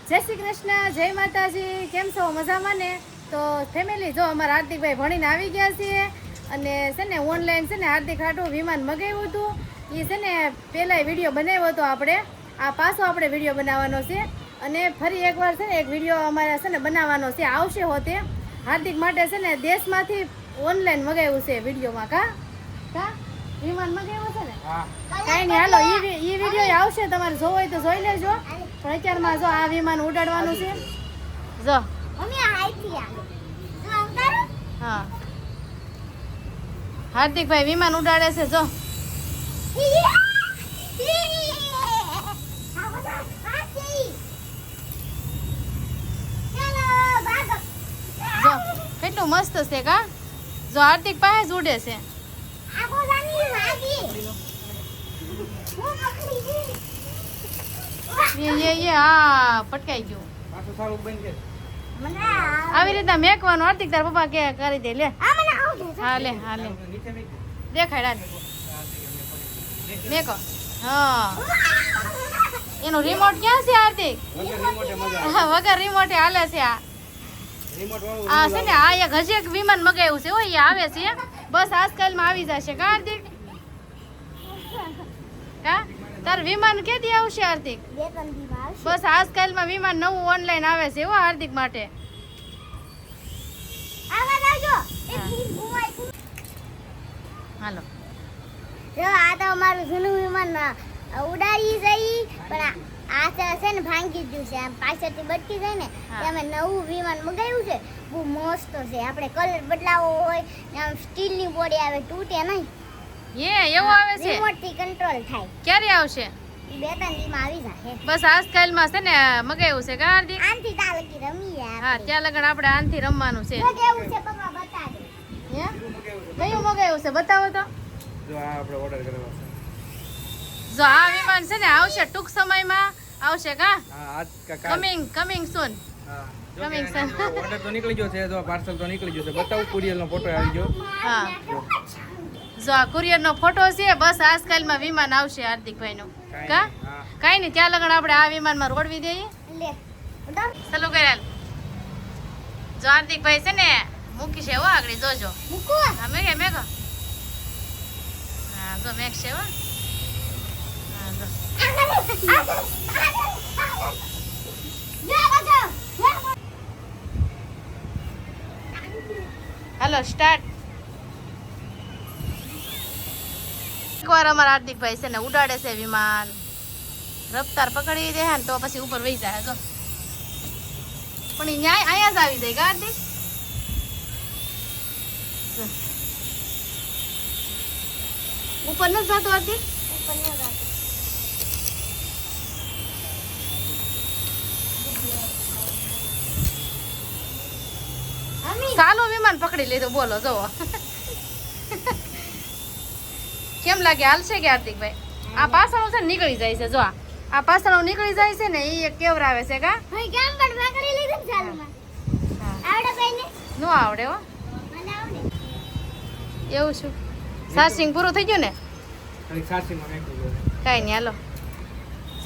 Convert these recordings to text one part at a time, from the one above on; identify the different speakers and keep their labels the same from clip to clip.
Speaker 1: જય શ્રી કૃષ્ણ, જય માતાજી. કેમ છો? મજામાં ને? તો ફેમિલી જો અમારા હાર્દિકભાઈ ભણીને આવી ગયા છીએ અને છે ને ઓનલાઈન છે ને હાર્દિક હાટું વિમાન મગાવ્યું હતું. એ છે ને પહેલાં વિડીયો બનાવ્યો હતો આપણે. આ પાછો આપણે વિડીયો બનાવવાનો છે અને ફરી એકવાર છે ને એક વિડીયો અમારે છે ને બનાવવાનો છે. આવશે હોતે હાર્દિક માટે છે ને દેશમાંથી ઓનલાઈન મગાવ્યું છે વિડીયોમાં. કા વિમાન મગાવ્યું છે ને? કાંઈ નહીં, હાલો એ વિડીયો આવશે, તમારે જોવો હોય તો જોઈ લેજો. પણ અત્યારમાં જો આ વિમાન ઉડાડવાનું છે. જો હા, હાર્દિકભાઈ વિમાન ઉડાડે છે. જો જો કેટલું મસ્ત છે. કા જો હાર્દિક પાસે જ ઉડે છે. હા, પટકાઈ ગયું. આવી રીતના મેકવાનું. હાર્દિક તાર પપ્પા કે કરી દે. લે હા, લે હા, લે દેખાડ મેકો. હા, એનું રિમોટ ક્યાં છે હાર્દિક? વગર રિમોટે હાલે છે. આ છે ને આ એક હજી એક વિમાન મગાવ્યું છે. એ આવે છે બસ આજકાલમાં આવી જશે. કા હાર્દિક? કા તાર વિમાન કેદી આવશે હાર્દિક? બસ આજકાલમાં વિમાન નવું ઓનલાઈન આવે છે હાર્દિક માટે. હાલો
Speaker 2: આ તો અમારું જૂનું વિમાન ઉડાડી જઈ, પણ આ છે ને ભાંગી ગયું છે. આમ પાછળથી બટકી જાય ને અમે નવું વિમાન મગાવ્યું છે. બહુ મસ્ત છે. આપણે કલર બદલાવો હોય ને આમ સ્ટીલની બોડી આવે, તૂટે નહીં.
Speaker 1: એવું આવે છે.
Speaker 2: રિમોટ થી કંટ્રોલ થાય.
Speaker 1: ક્યારે આવશે?
Speaker 2: 2-3 દિવસમાં આવી જશે.
Speaker 1: બસ આજકાલમાં છે ને મગાવ્યું છે. કા હાર્દિક?
Speaker 2: આનથી તાલકી રમીએ.
Speaker 1: હા, ત્યાં લગન આપણે આનથી રમવાનું છે.
Speaker 2: કેવું છે પપ્પા બતાવો.
Speaker 1: કયું મગાવ્યું છે બતાવો તો.
Speaker 3: જો આ આપણે ઓર્ડર કરવાનો છે.
Speaker 1: જો આ વિમાન છે ને આવશે ટૂંક સમયમાં આવશે. કા
Speaker 3: હા, આજ કા કાલ.
Speaker 1: કમિંગ સૂન.
Speaker 3: હા,
Speaker 1: કમિંગ સૂન.
Speaker 3: ઓર્ડર તો નીકળી ગયો છે. જો પાર્સલ તો નીકળી ગયો છે. બતાવું કુરિયરનો ફોટો આવી ગયો.
Speaker 1: હા, જો આ કુરિયરનો ફોટો છે. બસ આજકાલમાં વિમાન આવશે હાર્દિકભાઈ નું. કા કાઈ નહીં, ત્યાં લગન આપણે આ વિમાનમાં રોડવી દઈએ.
Speaker 2: લે
Speaker 1: ચાલુ કરેલ. જો હાર્દિકભાઈ છે ને મૂકી છે હો આગળ. જોજો
Speaker 2: મૂકો.
Speaker 1: હા, મેઘો. હા, જો મેઘ છે હો. હા, જો હાલો સ્ટાર્ટ. એકવાર અમારા હાર્દિકભાઈ છે ને ઉડાડે છે વિમાન. રફતાર પકડી દે ને તો પછી ઉપર વહી જાય. જો પણ એ ન્યાય અહીંયા જ આવી જાય. કા હાર્દિક? ઉપર નથી જતું હાર્દિક? કાલું વિમાન પકડી લીધું. બોલો જોવો કેમ લાગે? હાલશે કે હાર્દિકભાઈ? આ પાછળ છે ને નીકળી જાય છે. જો આ પાછળ નીકળી જાય છે ને એ એક કેવરાવે છે. કા
Speaker 2: ભાઈ કેમ પણ પકડી લીધું ને ચાલુમાં. આવડે ભાઈને?
Speaker 1: નો આવડે હો.
Speaker 2: મને આવડે.
Speaker 1: એવું શું? ચાર્જિંગ પૂરું થઈ ગયું ને?
Speaker 3: ખાલી ચાર્જિંગમાં મેકી ગયો છે.
Speaker 1: કાઈ નહીં, હાલો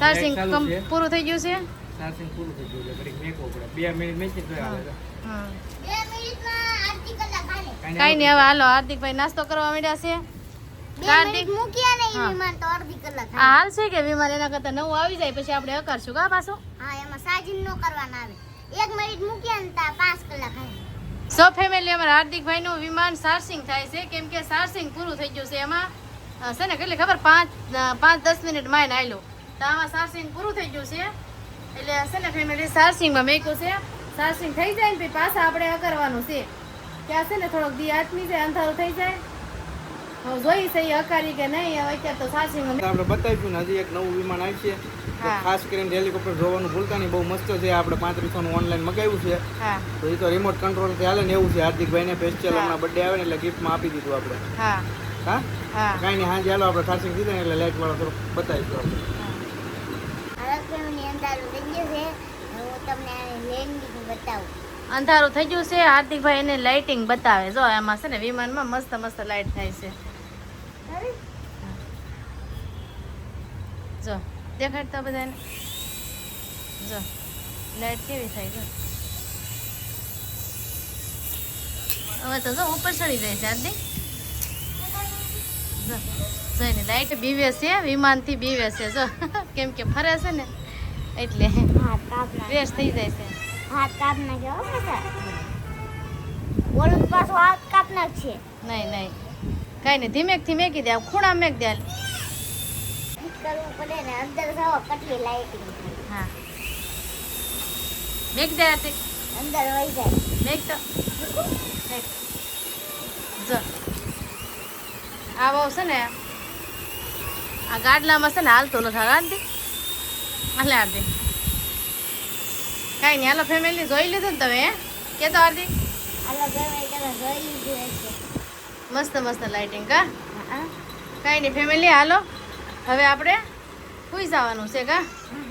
Speaker 1: ચાર્જિંગ
Speaker 3: ચાલુ છે.
Speaker 1: પૂરું થઈ ગયું છે.
Speaker 3: ચાર્જિંગ પૂરું થઈ ગયું છે. ઘડીક મેકવો પડે. 2 મિનિટ મેકી તો આવે છે.
Speaker 1: હા,
Speaker 2: 2 મિનિટમાં આરતી કલાક હાલે.
Speaker 1: કાઈ નહીં. હવે હાલો હાર્દિકભાઈ નાસ્તો કરવા માંડ્યા છે.
Speaker 2: 2 મિનિટ મૂક્યા ને
Speaker 1: હા.
Speaker 2: એ વિમાન તો અડધી કલાક
Speaker 1: આ હાલ છે કે વિમાન એના કરતા નવું આવી જાય પછી આપણે અકારશું. કા પાછું
Speaker 2: હા, એમાં સાજીન નો કરવાના આવે. 1 મિનિટ મૂક્યા ને તા 5 કલાક હાલે.
Speaker 1: સો ફેમિલી અમારા હાર્દિકભાઈ નું વિમાન ચાર્જિંગ થાય છે. કેમ કે ચાર્જિંગ પૂરું થઈ ગયું છે. એમાં છે ને કેટલી ખબર 5-10 મિનિટ માઇન આવેલું તો આમાં ચાર્જિંગ પૂરું થઈ ગયું છે. એટલે છે ને ફેમિલી ચાર્જિંગમાં મેક્યું છે. ચાર્જિંગ થઈ જાય ને પછી પાછા આપણે અકરવાનું છે. ત્યાં છે ને થોડોક દી આથમી જાય, અંધારું થઈ જાય. હવે જોઈ છે એ અકારી કે નહીં. હવે અત્યારે તો ચાર્જિંગ
Speaker 3: આપણે બતાવ્યું ને હજી એક નવું વિમાન આવશે. તો
Speaker 1: હા.
Speaker 3: ખાસ કરીને હેલિકોપ્ટર જોવાનું ભૂલતા નહીં. બહુ મસ્ત છે. આપણે 3500 નું ઓનલાઈન મગાવ્યું છે.
Speaker 1: હા
Speaker 3: તો એ તો રિમોટ કંટ્રોલ થી હાલે ને એવું છે. હાર્દિકભાઈને સ્પેશિયલ
Speaker 1: હા.
Speaker 3: હમણાં બર્થડે આવે ને એટલે ગિફ્ટમાં આપી દીધું આપણે.
Speaker 1: હા
Speaker 3: હા,
Speaker 1: હા
Speaker 3: કાંઈ નહીં. હાજે હાલો આપણે ચાર્જિંગ દીધા ને એટલે લાઈટ વાળો થોડું બતાવીશું આપણે.
Speaker 2: હવે કેમની અંધારું થઈ ગયું છે. હું તમને લેન્ડિંગ બતાવું.
Speaker 1: અંધારું થઈ ગયું છે. હાર્દિકભાઈ એને લાઇટિંગ બતાવે. જો એમાં છે ને વિમાનમાં મસ્ત મસ્ત લાઇટ થાય છે. જો દેખાડતા બધાને. જો લાઈટ કેવી થાય છે હવે તો જો ઉપર ચડી જાય છે આરતી જો જોઈને લાઈટ બીવે છે વિમાનથી બીવે છે જો કેમ કે ફરે છે ને એટલે
Speaker 2: હાથ કાપ નાખે
Speaker 1: વેસ્ટ થઈ જાય છે
Speaker 2: હાથ કાપ નાખે હો બધા ઓલું પાછું હાથ કાપ નાખશે
Speaker 1: નહીં નહીં કાંઈ નહીં ધીમેકથી મેકી દે આમ ખૂણા મેક દે હાલ.
Speaker 2: કરવું પડે ને અંદર જાઓ કેટલી લાઇટિંગ
Speaker 1: હા મેક દે આરતી
Speaker 2: અંદર વહી જાય
Speaker 1: મેક તો મેક જો આ બહુ છે ને આ ગાડલામાં છે ને હાલતો નથી આરતી હાલે આરતી કાંઈ નહીં હાલો ફેમિલી જોઈ લીધું ને તમે કે તો આરતી
Speaker 2: આલો ગમે તમે જોઈ લીધું હશે
Speaker 1: મસ્ત મસ્ત લાઇટિંગ કા
Speaker 2: હા
Speaker 1: કાંઈ નહીં ફેમિલી હાલો હવે આપણે સુઈ જવાનું છે કા
Speaker 2: હા